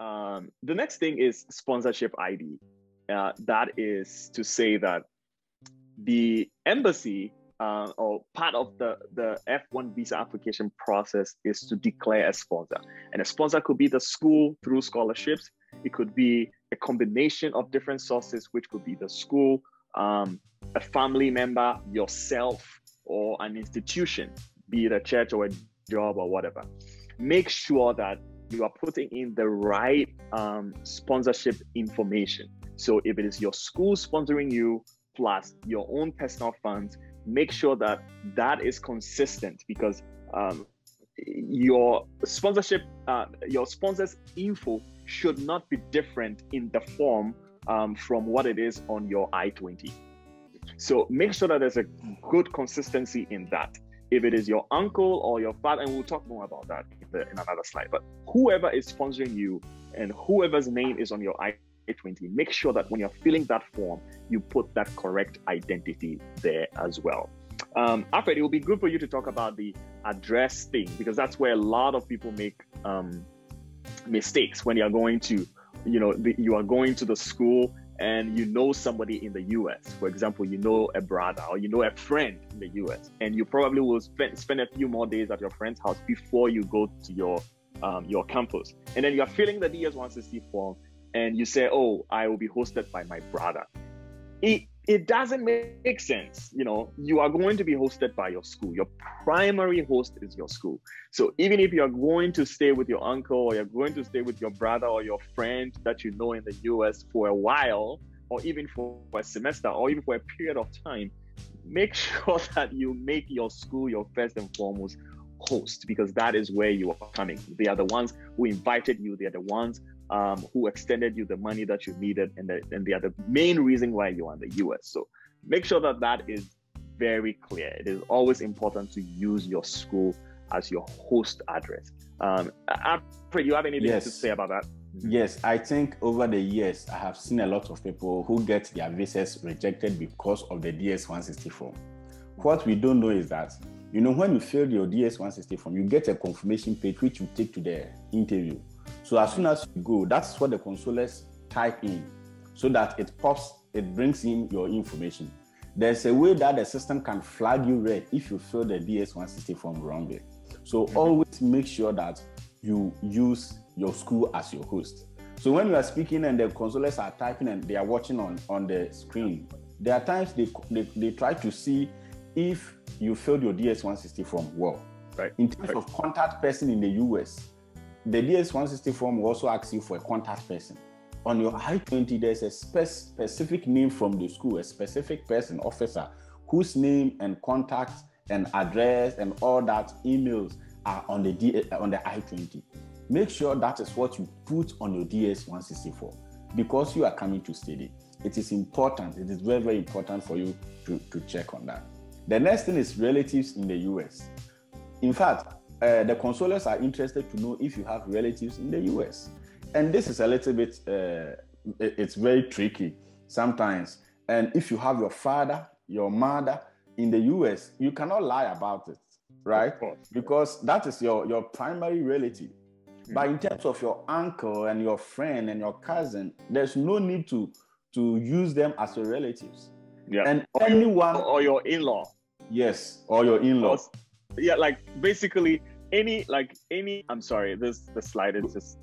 The next thing is sponsorship ID. That is to say that the embassy or part of the F1 visa application process is to declare a sponsor. And a sponsor could be the school through scholarships. It could be a combination of different sources, which could be the school, a family member, yourself, or an institution, be it a church or a job or whatever. Make sure that you are putting in the right sponsorship information. So if it is your school sponsoring you plus your own personal funds, make sure that that is consistent, because your sponsorship, your sponsor's info should not be different in the form from what it is on your I-20. So make sure that there's a good consistency in that. If it is your uncle or your father, and we'll talk more about that in another slide, but whoever is sponsoring you and whoever's name is on your I-20, make sure that when you're filling that form, you put that correct identity there as well. Alfred, it will be good for you to talk about the address thing, because that's where a lot of people make mistakes when you're going to, you are going to the school and you know somebody in the US. For example, you know a brother or you know a friend in the US, and you probably will spend a few more days at your friend's house before you go to your campus. And then you're filling the DS-160 form and you say, oh, I will be hosted by my brother. It doesn't make sense. You are going to be hosted by your school. Your primary host is your school. So even if you're going to stay with your uncle, or you're going to stay with your brother or your friend that you know in the US for a while, or even for a semester, or even for a period of time, make sure that you make your school your first and foremost host, because that is where you are coming. They are the ones who invited you. They are the ones who extended you the money that you needed, and they are the main reason why you are in the US. So make sure that that is very clear. It is always important to use your school as your host address. Alfred, you have anything to say about that? Yes, I think over the years, I have seen a lot of people who get their visas rejected because of the DS-160 form. What we don't know is that, when you fill your DS-160 form, you get a confirmation page which you take to the interview. So as soon as you go, that's what the consulars type in, so that it brings in your information. There's a way that the system can flag you red if you fill the DS-160 form wrongly. So always make sure that you use your school as your host. So when you are speaking and the consulars are typing and they are watching on the screen, there are times they try to see if you filled your DS-160 form well. Right. In terms of contact person in the US, the DS-160 form will also ask you for a contact person. On your I-20, there's a specific name from the school, a specific person, officer, whose name and contact and address and all that emails are on the I-20. Make sure that is what you put on your DS-160 form, because you are coming to study. It is important. It is very, very important for you to check on that. The next thing is relatives in the US. In fact, the consulars are interested to know if you have relatives in the US. And this is a little bit, it's very tricky sometimes. And if you have your father, your mother in the US, you cannot lie about it, right? Because that is your primary relative. But in terms of your uncle and your friend and your cousin, there's no need to use them as your relatives. Yeah. And anyone... Or your in-law. Yes, or your in-laws. Yeah, basically I'm sorry, the slide is just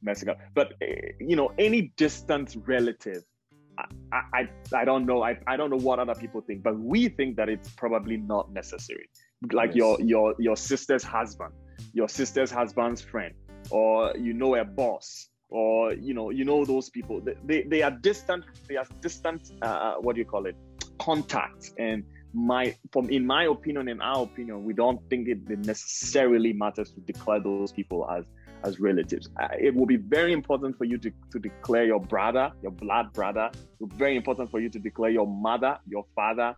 messing up. But any distant relative, I don't know. I don't know what other people think, but we think that it's probably not necessary. Like yes. your sister's husband, your sister's husband's friend, or a boss, or those people. They are distant. They are distant. What do you call it? Contacts. And in my opinion, in our opinion, we don't think it necessarily matters to declare those people as relatives. It will be very important for you to declare your brother, your blood brother. It's very important for you to declare your mother, your father,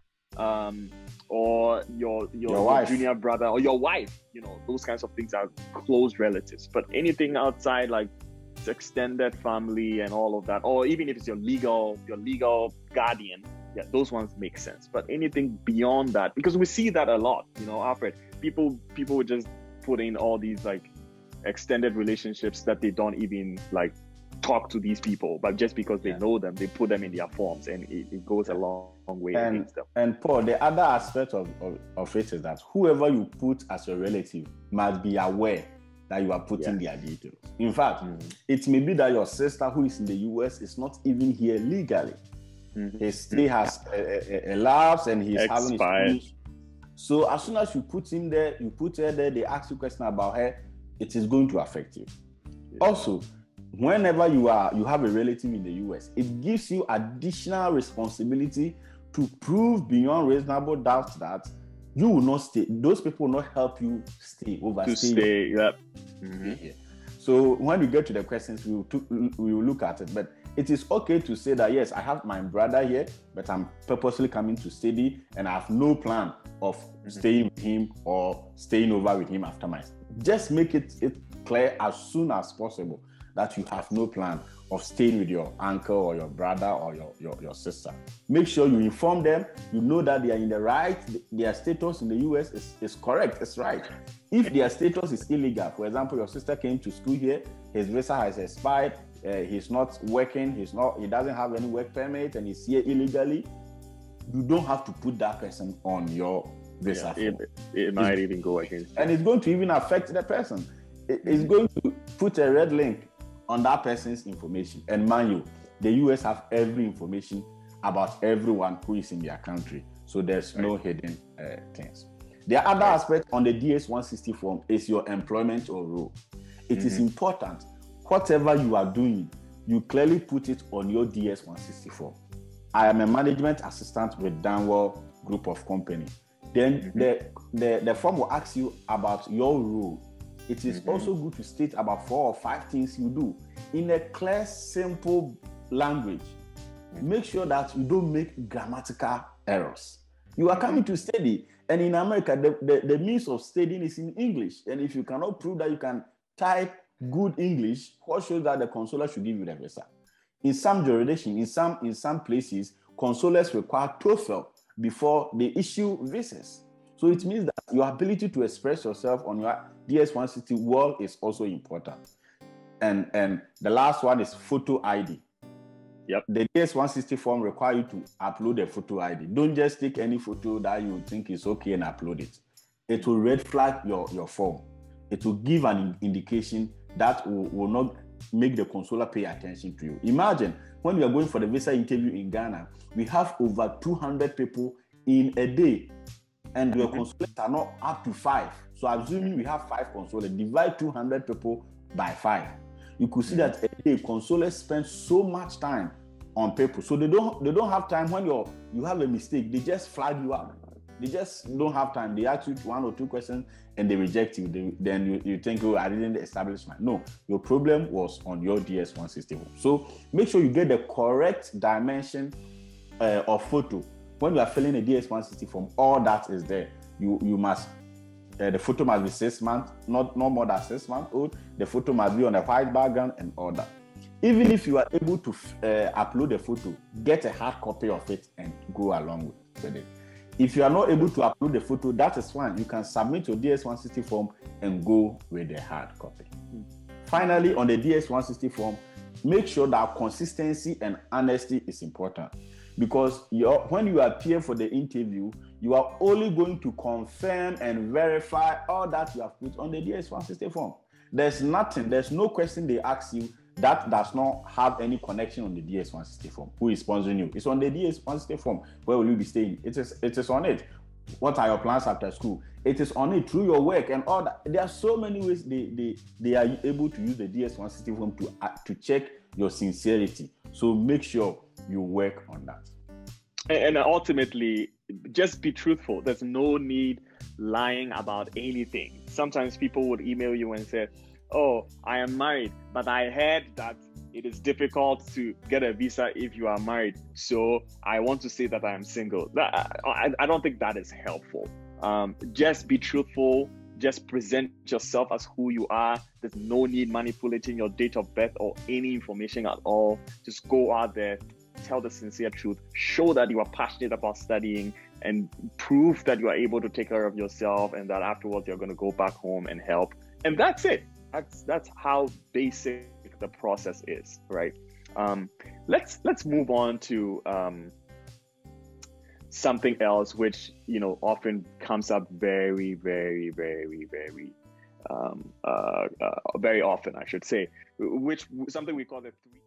or your wife. Junior brother, or your wife. Those kinds of things are close relatives. But anything outside, like extended family and all of that, or even if it's your legal guardian, yeah, those ones make sense. But anything beyond that, because we see that a lot, Alfred, people would just put in all these extended relationships that they don't even like talk to these people, but just because they know them, they put them in their forms, and it goes a long way against them. And Paul, the other aspect of it is that whoever you put as your relative must be aware that you are putting their details. In fact, it may be that your sister who is in the US is not even here legally. He still has a lapse and he's having his. So as soon as you put him there, you put her there, they ask you a question about her, it is going to affect you. Also, whenever you have a relative in the US, it gives you additional responsibility to prove beyond reasonable doubt that you will not stay. Those people will not help you overstay. So when we get to the questions, we will look at it. But it is okay to say that, yes, I have my brother here, but I'm purposely coming to study and I have no plan of staying with him or staying over with him after my. Just make it clear as soon as possible that you have no plan of staying with your uncle or your brother or your sister. Make sure you inform them. You know that they are in the right. Their status in the US is correct. It's right. If their status is illegal, for example, your sister came to school here, his visa has expired, he's not working, he doesn't have any work permit, and he's here illegally, you don't have to put that person on your visa. It might even go against you. And it's going to even affect the person. It's going to put a red link on that person's information. And mind you, the US have every information about everyone who is in their country. So there's no hidden things. The other aspect on the DS-160 form is your employment or role. It is important. Whatever you are doing, you clearly put it on your DS-160 form. I am a management assistant with Danwell Group of Company. Then the form will ask you about your role. It is also good to state about 4 or 5 things you do in a clear, simple language. Make sure that you don't make grammatical errors. You are coming to study, and in America, the means of studying is in English. And if you cannot prove that you can type good English, what shows that the consular should give you the visa? In some jurisdictions, in some places, consulates require TOEFL before they issue visas. So it means that your ability to express yourself on your DS-160 wall is also important. And the last one is photo ID. Yep. The DS-160 form requires you to upload a photo ID. Don't just take any photo that you think is okay and upload it. It will red flag your form. It will give an indication that will not make the consular pay attention to you. Imagine when you are going for the visa interview in Ghana, we have over 200 people in a day, and your consulates are not up to 5. So assuming we have 5 consulates, divide 200 people by 5. You could see that a day consulates spend so much time on people. So they don't have time when you have a mistake. They just flag you out. They just don't have time. They ask you 1 or 2 questions and they reject you. Then you think, oh, I didn't establish mine. No, your problem was on your DS-160. So make sure you get the correct dimension of photo. When you are filling a DS-160 form, all that is there. You must, the photo must be 6 months, not more than 6 months old. The photo must be on a white background and all that. Even if you are able to upload a photo, get a hard copy of it and go along with it. If you are not able to upload the photo, that is fine. You can submit your DS-160 form and go with the hard copy. Finally, on the DS-160 form, make sure that consistency and honesty is important. Because when you appear for the interview, you are only going to confirm and verify all that you have put on the DS-160 form. There's no question they ask you that does not have any connection on the DS-160 form. Who is sponsoring you? It's on the DS-160 form. Where will you be staying? It is on it. What are your plans after school? It is on it through your work and all that. There are so many ways they are able to use the DS-160 form to check your sincerity. So make sure you work on that. And ultimately, just be truthful. There's no need lying about anything. Sometimes people would email you and say, oh, I am married, but I heard that it is difficult to get a visa if you are married. So I want to say that I am single. I don't think that is helpful. Just be truthful. Just present yourself as who you are. There's no need manipulating your date of birth or any information at all. Just go out there, tell the sincere truth, show that you are passionate about studying, and prove that you are able to take care of yourself and that afterwards you're going to go back home and help. And that's it. That's how basic the process is, right? Let's move on to something else, which often comes up very, very, very, very, very often, I should say, which something we call the three.